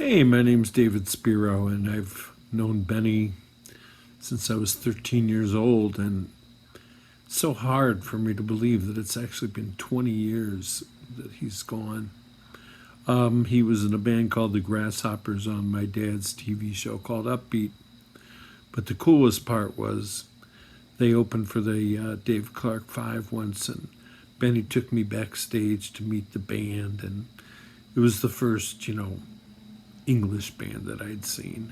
Hey, my name's David Spero, and I've known Benny since I was 13 years old, and it's so hard for me to believe that it's actually been 20 years that he's gone. He was in a band called the Grasshoppers on my dad's TV show called Upbeat, but the coolest part was they opened for the Dave Clark 5 once, and Benny took me backstage to meet the band, and it was the first, English band that I'd seen.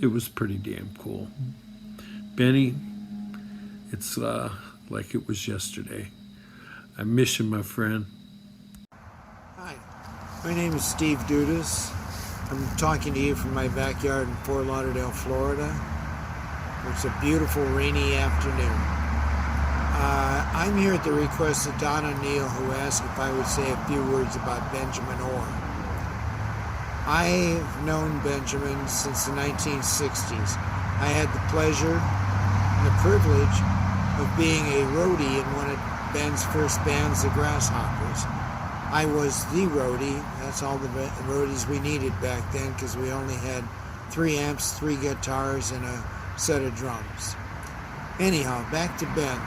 It was pretty damn cool. Benny, it's like it was yesterday. I miss you, my friend. Hi, my name is Steve Dudas. I'm talking to you from my backyard in Fort Lauderdale, Florida. It's a beautiful rainy afternoon. I'm here at the request of Donna Neal, who asked if I would say a few words about Benjamin Orr. I've known Benjamin since the 1960s. I had the pleasure and the privilege of being a roadie in one of Ben's first bands, the Grasshoppers. I was the roadie. That's all the roadies we needed back then, because we only had 3 amps, 3 guitars, and a set of drums. Anyhow, back to Ben.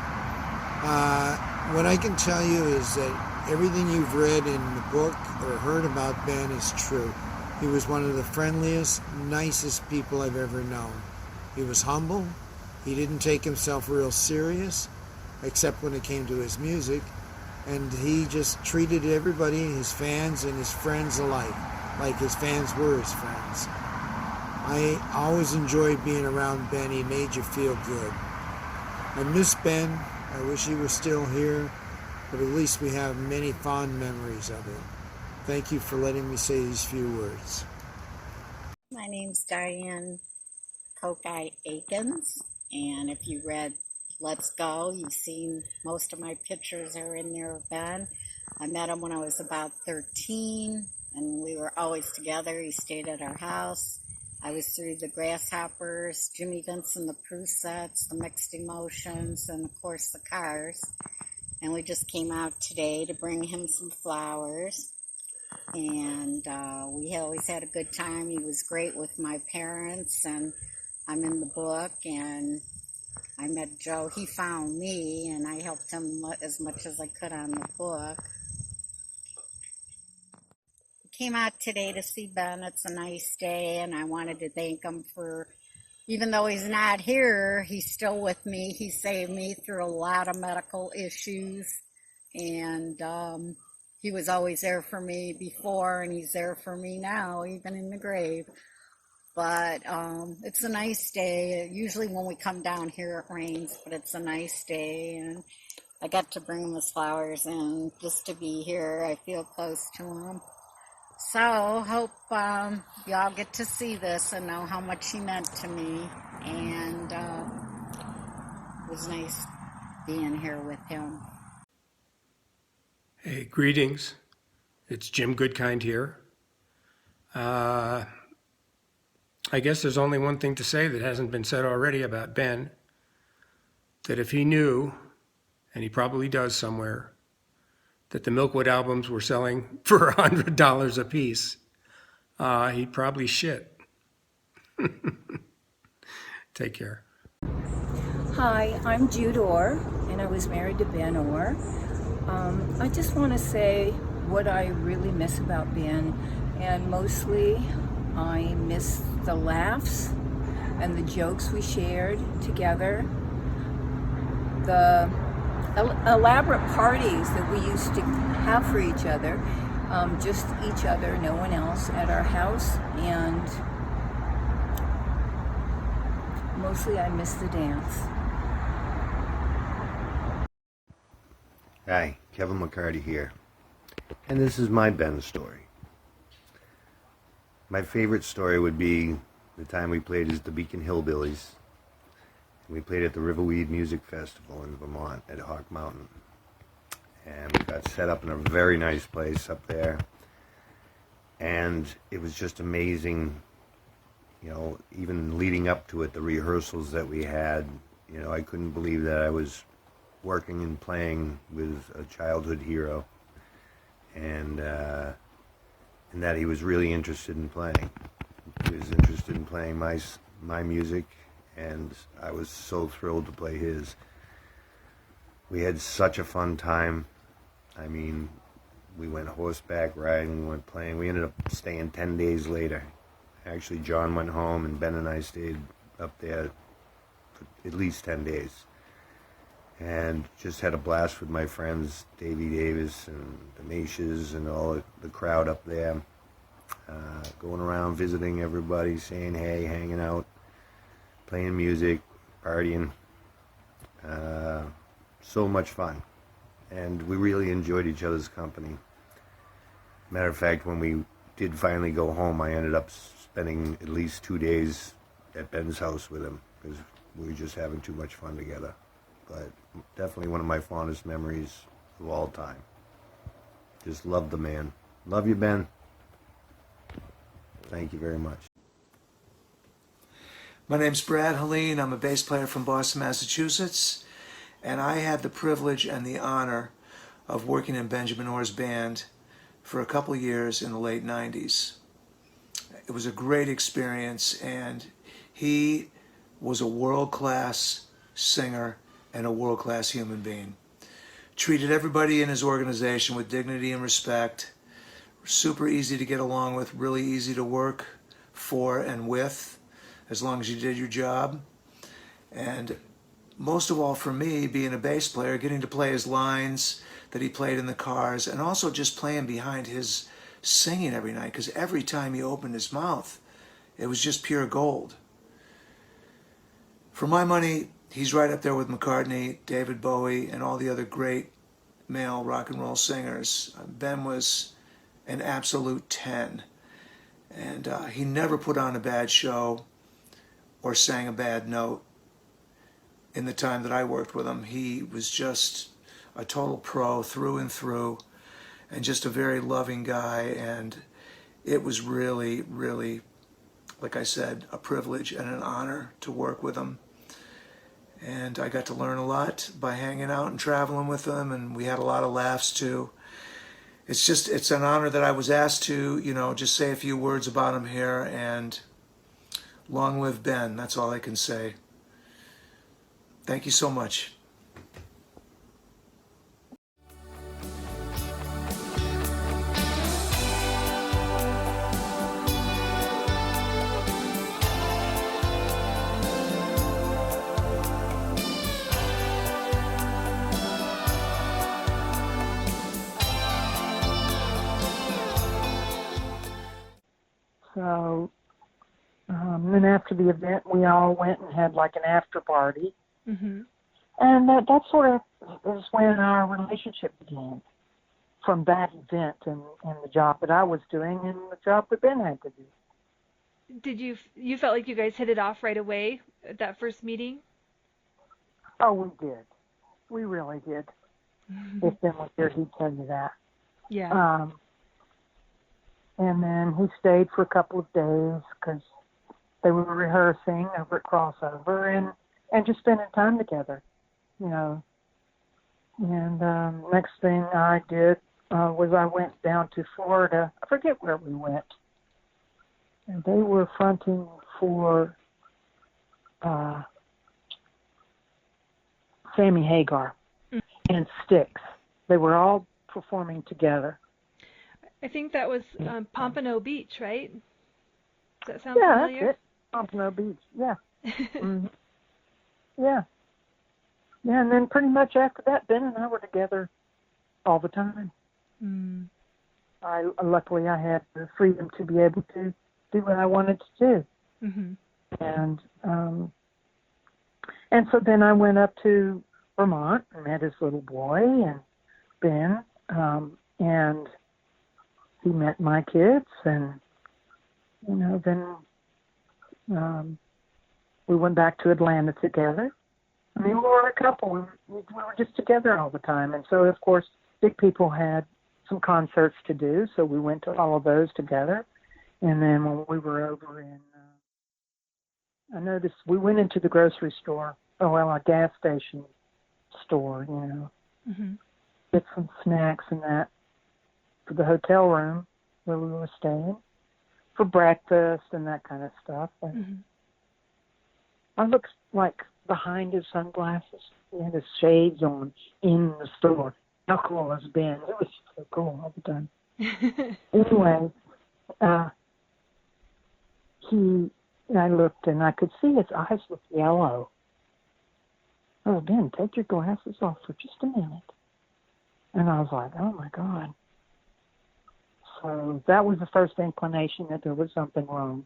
What I can tell you is that everything you've read in the book or heard about Ben is true. He was one of the friendliest, nicest people I've ever known. He was humble. He didn't take himself real serious, except when it came to his music. And he just treated everybody, his fans and his friends alike, like his fans were his friends. I always enjoyed being around Ben. He made you feel good. I miss Ben. I wish he was still here, but at least we have many fond memories of him. Thank you for letting me say these few words. My name's Diane Akins, and if you read Let's Go, you've seen most of my pictures are in there of Ben. I met him when I was about 13, and we were always together. He stayed at our house. I was through the Grasshoppers, Jimmy Vincent, the Prusetts, the Mixed Emotions, and of course the Cars. And we just came out today to bring him some flowers. And we always had a good time. He was great with my parents, and I'm in the book, and I met Joe. He found me, and I helped him as much as I could on the book. Came out today to see Ben. It's a nice day, and I wanted to thank him for, even though he's not here, he's still with me. He saved me through a lot of medical issues, and he was always there for me before, and he's there for me now, even in the grave. But it's a nice day. Usually when we come down here it rains, but it's a nice day, and I got to bring him his flowers, and just to be here, I feel close to him. So hope y'all get to see this and know how much he meant to me, and it was nice being here with him. Hey, greetings. It's Jim Goodkind here. I guess there's only one thing to say that hasn't been said already about Ben, that if he knew, and he probably does somewhere, that the Milkwood albums were selling for $100 a piece, he'd probably shit. Take care. Hi, I'm Judith Orr, and I was married to Ben Orr. I just want to say what I really miss about Ben, and mostly I miss the laughs and the jokes we shared together, the elaborate parties that we used to have for each other, just each other, no one else, at our house, and mostly I miss the dance. Hi, Kevin McCarty here, and this is my Ben story. My favorite story would be the time we played as the Beacon Hillbillies. We played at the Riverweed Music Festival in Vermont at Hawk Mountain, and we got set up in a very nice place up there, and it was just amazing, even leading up to it, the rehearsals that we had. I couldn't believe that I was working and playing with a childhood hero, and that he was really interested in playing. He was interested in playing my music, and I was so thrilled to play his. We had such a fun time. I mean, we went horseback riding, we went playing. We ended up staying 10 days later. Actually, John went home, and Ben and I stayed up there for at least 10 days. And just had a blast with my friends, Davey Davis and the Macias and all the crowd up there. Going around visiting everybody, saying hey, hanging out, playing music, partying. So much fun. And we really enjoyed each other's company. Matter of fact, when we did finally go home, I ended up spending at least 2 days at Ben's house with him because we were just having too much fun together. But definitely one of my fondest memories of all time. Just love the man. Love you, Ben. Thank you very much. My name's Brad Hallen. I'm a bass player from Boston, Massachusetts, and I had the privilege and the honor of working in Benjamin Orr's band for a couple years in the late 90s. It was a great experience, and he was a world-class singer and a world-class human being. Treated everybody in his organization with dignity and respect. Super easy to get along with, really easy to work for and with, as long as you did your job. And most of all for me, being a bass player, getting to play his lines that he played in the cars, and also just playing behind his singing every night, because every time he opened his mouth, it was just pure gold. For my money, he's right up there with McCartney, David Bowie, and all the other great male rock and roll singers. Ben was an absolute 10. And he never put on a bad show or sang a bad note in the time that I worked with him. He was just a total pro through and through, and just a very loving guy. And it was really, really, like I said, a privilege and an honor to work with him. And I got to learn a lot by hanging out and traveling with him, and we had a lot of laughs too. It's an honor that I was asked to, just say a few words about him here, and long live Ben. That's all I can say. Thank you so much. So, then after the event, we all went and had like an after party. Mm-hmm. And that sort of is when our relationship began, from that event and the job that I was doing and the job that Ben had to do. Did you felt like you guys hit it off right away at that first meeting? Oh, we did. We really did. If Ben was here, he'd tell you that. Yeah. And then he stayed for a couple of days because they were rehearsing over at Crossover and just spending time together, And next thing I did was I went down to Florida. I forget where we went. And they were fronting for Sammy Hagar and Styx. They were all performing together. I think that was Pompano Beach, right? Does that sound familiar? familiar? That's it. Pompano Beach, yeah. Mm-hmm. Yeah. Yeah, and then pretty much after that, Ben and I were together all the time. Mm. Luckily, I had the freedom to be able to do what I wanted to do. Mm-hmm. And so then I went up to Vermont and met his little boy and Ben, and he met my kids, and then we went back to Atlanta together. I mean, we were a couple. We were just together all the time, and so of course, Big People had some concerts to do, so we went to all of those together. And then when we were over in, I noticed we went into the grocery store, a gas station store, Mm-hmm. get some snacks and that for the hotel room where we were staying. for breakfast and that kind of stuff. And I looked like behind his sunglasses. He had his shades on in the store. How cool has Ben? It was so cool all the time. Anyway, I looked and I could see his eyes look yellow. Oh, Ben, take your glasses off for just a minute. And I was like, oh my God. So that was the first inclination that there was something wrong.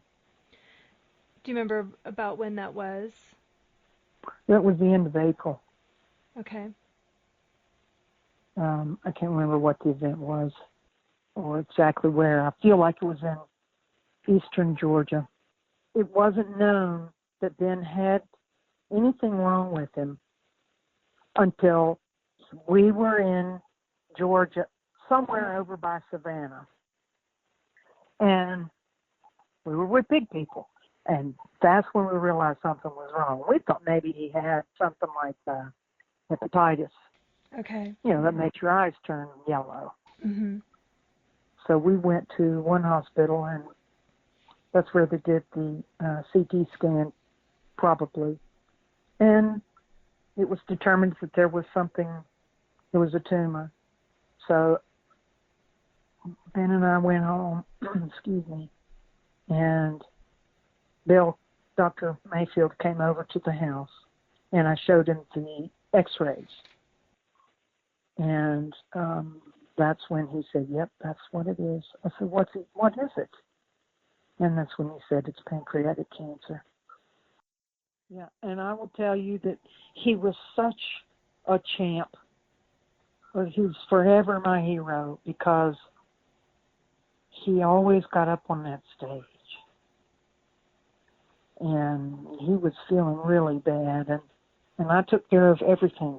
Do you remember about when that was? That was the end of April. Okay. I can't remember what the event was or exactly where. I feel like it was in eastern Georgia. It wasn't known that Ben had anything wrong with him until we were in Georgia, somewhere over by Savannah. And we were with big people. And that's when we realized something was wrong. We thought maybe he had something like hepatitis. Okay. You know, that makes your eyes turn yellow. Mm-hmm. So we went to one hospital, and that's where they did the CT scan, probably. And it was determined that there was a tumor. So Ben and I went home, excuse me, and Dr. Mayfield came over to the house, and I showed him the x-rays. And that's when he said, yep, that's what it is. I said, what is it? And that's when he said it's pancreatic cancer. Yeah, and I will tell you that he was such a champ. He was forever my hero because he always got up on that stage. And he was feeling really bad. And I took care of everything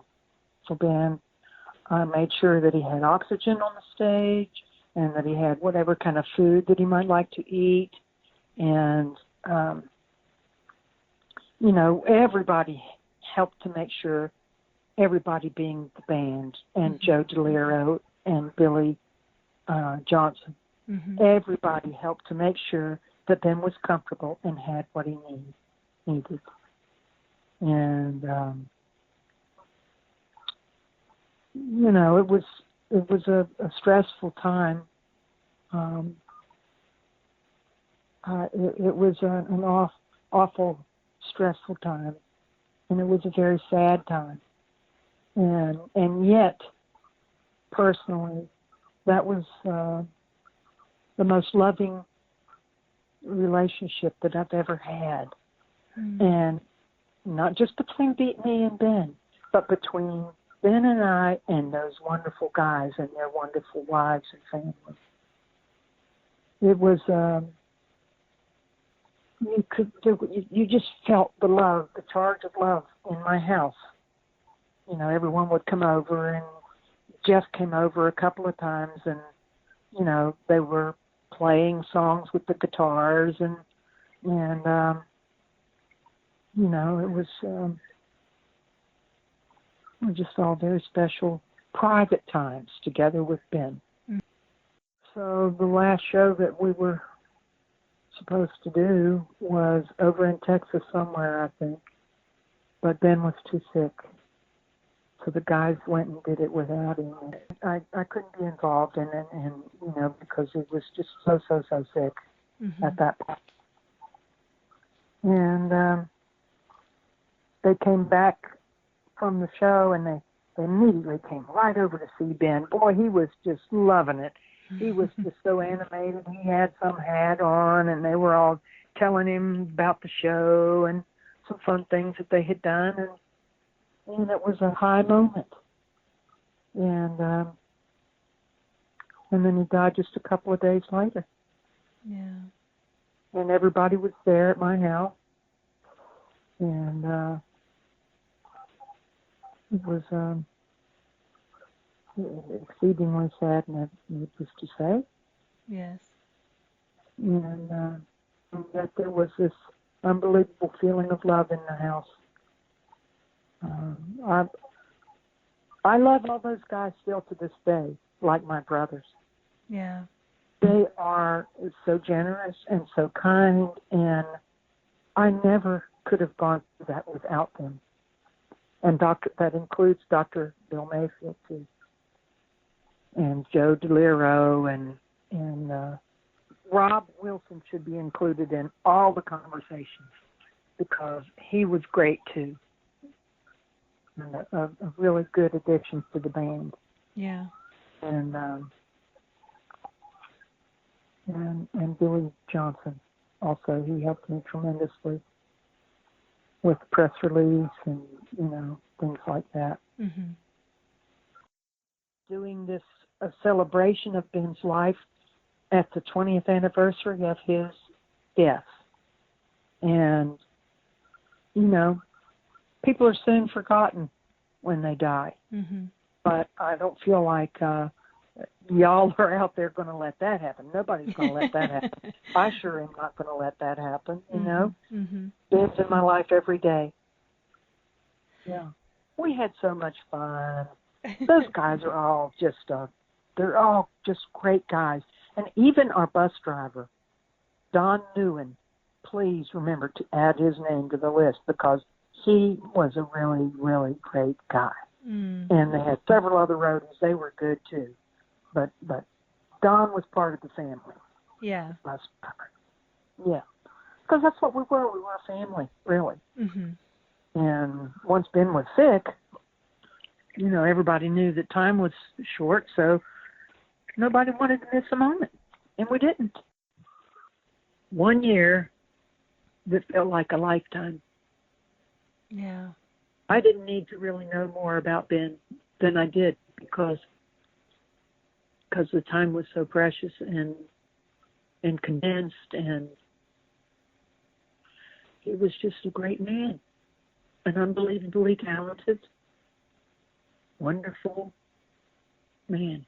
for Ben. I made sure that he had oxygen on the stage and that he had whatever kind of food that he might like to eat. And, you know, everybody helped to make sure, everybody being the band and Joe DeLero and Billy Johnson. Mm-hmm. Everybody helped to make sure that Ben was comfortable and had what he needed. And, you know, it was a stressful time. It was an awful, stressful time, and it was a very sad time. And yet, personally, that was the most loving relationship that I've ever had. Mm. And not just between me and Ben, but between Ben and I and those wonderful guys and their wonderful wives and families. It was, you just felt the love, the charge of love in my house. You know, everyone would come over, and Jeff came over a couple of times, and, you know, they were playing songs with the guitars, and you know, it was just all very special private times together with Ben. Mm. So the last show that we were supposed to do was over in Texas somewhere, I think, but Ben was too sick. So the guys went and did it without him. I couldn't be involved in it, and you know, because he was just so sick at that point. And they came back from the show, and they immediately came right over to see Ben. Boy, he was just loving it. He was just so animated. He had some hat on, and they were all telling him about the show and some fun things that they had done, and it was a high moment. And then he died just a couple of days later. Yeah. And everybody was there at my house. And it was exceedingly sad, needless to say. Yes. And that there was this unbelievable feeling of love in the house. I love all those guys still to this day, like my brothers. Yeah. They are so generous and so kind, and I never could have gone through that without them. And that includes Dr. Bill Mayfield, too, and Joe DeLiro, and Rob Wilson should be included in all the conversations because he was great, too, and a really good addition to the band. Yeah. And Billy Johnson also, he helped me tremendously with the press release and things like that. Mhm. Doing this a celebration of Ben's life at the 20th anniversary of his death, and people are soon forgotten when they die. Mhm. But I don't feel like y'all are out there going to let that happen. Nobody's going to let that happen. I sure am not going to let that happen, Mhm. Ben's in my life every day. Yeah. We had so much fun. Those guys are all they're all just great guys. And even our bus driver, Don Newen, please remember to add his name to the list because he was a really, really great guy. Mm. And they had several other roadies. They were good, too. But Don was part of the family. Yeah. Bus driver. Yeah. Because that's what we were. We were a family, really. Mhm. And once Ben was sick, everybody knew that time was short, so nobody wanted to miss a moment. And we didn't. 1 year that felt like a lifetime. Yeah. I didn't need to really know more about Ben than I did because the time was so precious and condensed, and he was just a great man, an unbelievably talented, wonderful man.